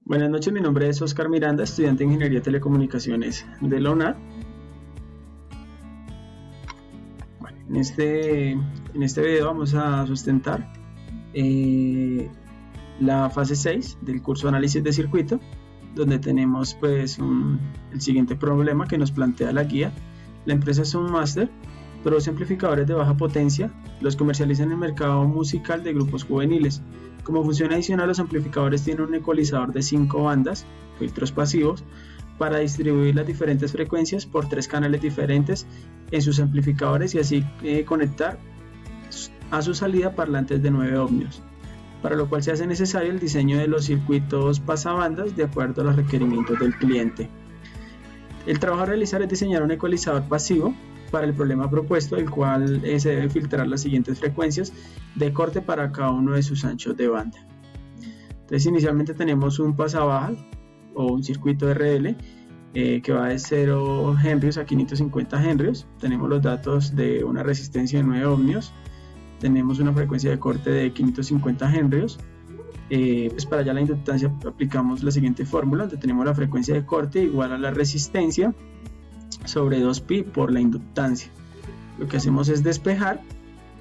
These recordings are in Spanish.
Buenas noches, mi nombre es Oscar Miranda, estudiante de Ingeniería de Telecomunicaciones de la UNAD. Bueno, en este video vamos a sustentar la fase 6 del curso de análisis de circuito, donde tenemos pues el siguiente problema que nos plantea la guía. La empresa Soundmaster produce amplificadores de baja potencia, los comercializa en el mercado musical de grupos juveniles. Como función adicional, los amplificadores tienen un ecualizador de 5 bandas, filtros pasivos, para distribuir las diferentes frecuencias por 3 canales diferentes en sus amplificadores y así conectar a su salida parlantes de 9 ohmios, para lo cual se hace necesario el diseño de los circuitos pasabandas de acuerdo a los requerimientos del cliente. El trabajo a realizar es diseñar un ecualizador pasivo para el problema propuesto, el cual se debe filtrar las siguientes frecuencias de corte para cada uno de sus anchos de banda. Entonces inicialmente tenemos un pasabaja o un circuito RL que va de 0 henrios a 550 henrios. Tenemos los datos de una resistencia de 9 ohmios, tenemos una frecuencia de corte de 550 henrios. Pues para allá la inductancia aplicamos la siguiente fórmula, donde tenemos la frecuencia de corte igual a la resistencia sobre 2pi por la inductancia. Lo que hacemos es despejar,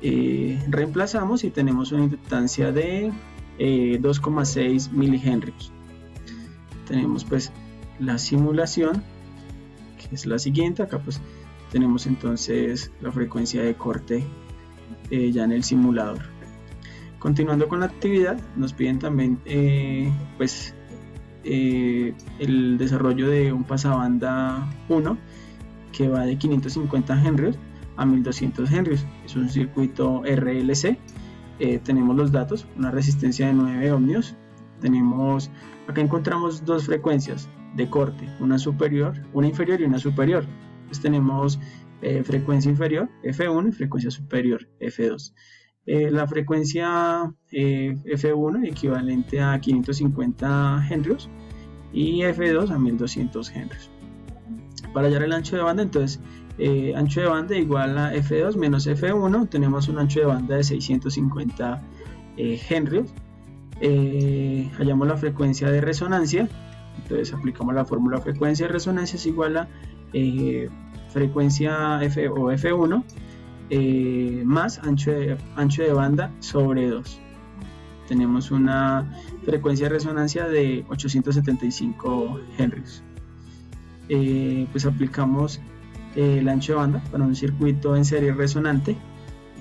reemplazamos y tenemos una inductancia de 2,6 milihenrios. Tenemos pues la simulación, que es la siguiente. Acá pues tenemos entonces la frecuencia de corte ya en el simulador. Continuando con la actividad, nos piden también el desarrollo de un pasabanda 1 que va de 550 henrios a 1200 henrios. Es un circuito RLC. Tenemos los datos, una resistencia de 9 ohmios. Acá encontramos dos frecuencias de corte, una inferior y una superior. Pues tenemos frecuencia inferior F1 y frecuencia superior F2. La frecuencia F1 equivalente a 550 henrios y F2 a 1200 henrios. Para hallar el ancho de banda, entonces ancho de banda igual a F2 menos F1, tenemos un ancho de banda de 650 henrios. Hallamos la frecuencia de resonancia, entonces aplicamos la fórmula frecuencia de resonancia es igual a frecuencia F1 más ancho de banda sobre 2. Tenemos una frecuencia de resonancia de 875 henrios. Pues aplicamos el ancho de banda para un circuito en serie resonante.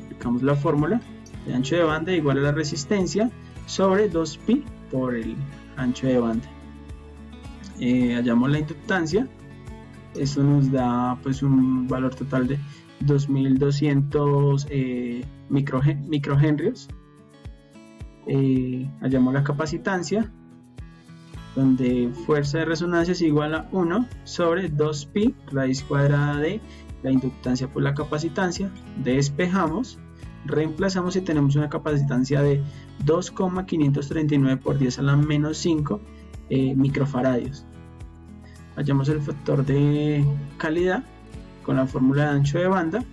Aplicamos la fórmula de ancho de banda igual a la resistencia sobre 2pi por el ancho de banda. Hallamos la inductancia. Esto nos da pues un valor total de 2200 microhenrios. Hallamos la capacitancia, donde fuerza de resonancia es igual a 1 sobre 2pi raíz cuadrada de la inductancia por la capacitancia. Despejamos, reemplazamos y tenemos una capacitancia de 2,539 por 10 a la menos 5 microfaradios. Hallamos el factor de calidad con la fórmula de ancho de banda.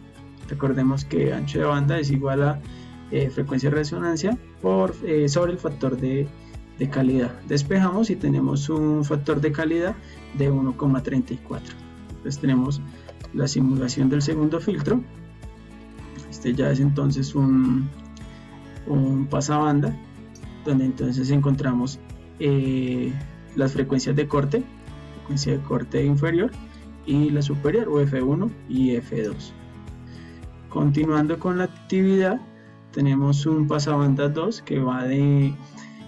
Recordemos que ancho de banda es igual a frecuencia de resonancia sobre el factor de calidad. Despejamos y tenemos un factor de calidad de 1,34. Entonces tenemos la simulación del segundo filtro. Este ya es entonces un pasabanda, donde entonces encontramos las frecuencias de corte, frecuencia de corte inferior y la superior, o F1 y F2. Continuando con la actividad, tenemos un pasabanda 2 que va de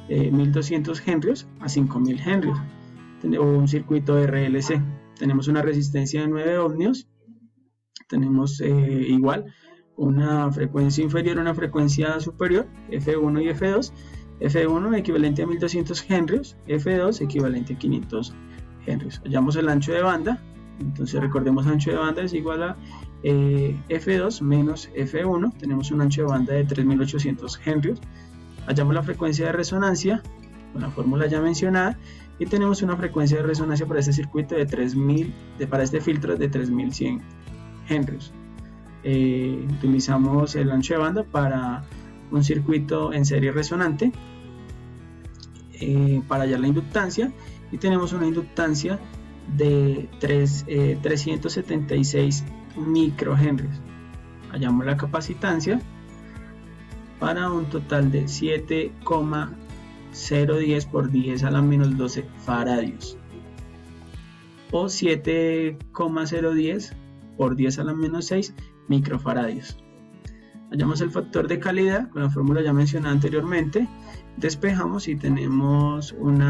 1200 henrios a 5000 henrios, o un circuito RLC. Tenemos una resistencia de 9 ohmios, tenemos igual una frecuencia inferior a una frecuencia superior, F1 y F2. F1 equivalente a 1200 henrios, F2 equivalente a 500 henrios. Hallamos el ancho de banda, entonces recordemos ancho de banda es igual a F2 menos F1, tenemos un ancho de banda de 3800 henrios. Hallamos la frecuencia de resonancia con la fórmula ya mencionada y tenemos una frecuencia de resonancia para este circuito de 3000, para este filtro de 3100 henrios. Utilizamos el ancho de banda para un circuito en serie resonante. para hallar la inductancia, y tenemos una inductancia de 376 microhenrios. Hallamos la capacitancia para un total de 7,010 por 10 a la menos 12 faradios, o 7,010 por 10 a la menos 6 microfaradios. Hallamos el factor de calidad con la fórmula ya mencionada anteriormente, despejamos y tenemos un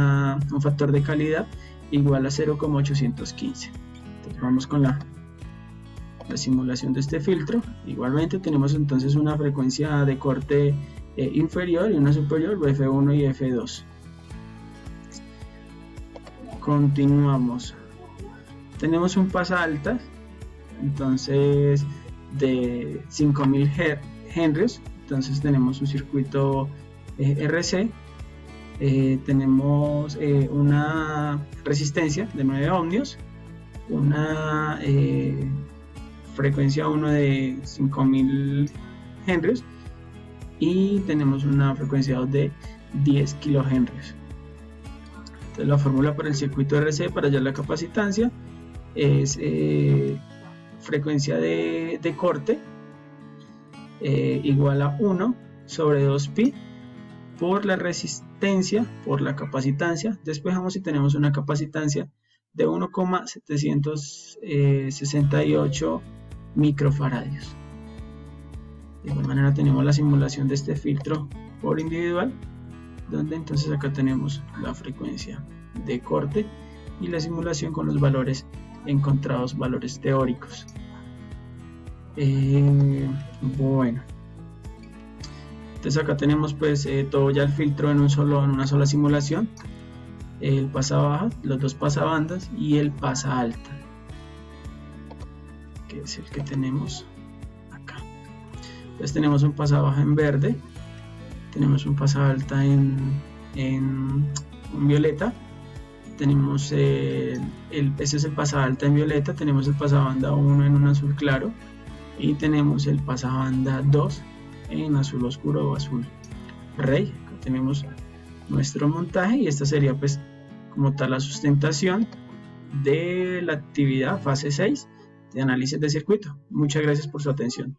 factor de calidad igual a 0,815. Entonces vamos con la simulación de este filtro. Igualmente tenemos entonces una frecuencia de corte inferior y una superior, F1 y F2. Continuamos. Tenemos un pasaaltas, entonces de 5000 henrios. Entonces tenemos un circuito RC. Tenemos una resistencia de 9 ohmios, una frecuencia 1 de 5000 henrios y tenemos una frecuencia 2 de 10 kilohenrios. Entonces la fórmula para el circuito RC para hallar la capacitancia es frecuencia de corte igual a 1 sobre 2pi por la resistencia por la capacitancia. Despejamos y tenemos una capacitancia de 1,768 microfaradios. De igual manera tenemos la simulación de este filtro por individual, donde entonces acá tenemos la frecuencia de corte y la simulación con los valores encontrados, valores teóricos. Bueno, entonces acá tenemos pues todo ya el filtro en una sola simulación, el pasa baja, los dos pasabandas y el pasa alta, que es el que tenemos acá. Entonces tenemos un pasa baja en verde, tenemos un pasa alta en violeta, tenemos ese es el pasa alta en violeta, tenemos el pasabanda 1 en un azul claro y tenemos el pasabanda 2 en azul oscuro o azul rey. Acá tenemos nuestro montaje y esta sería pues como tal la sustentación de la actividad fase 6 de análisis de circuito. Muchas gracias por su atención.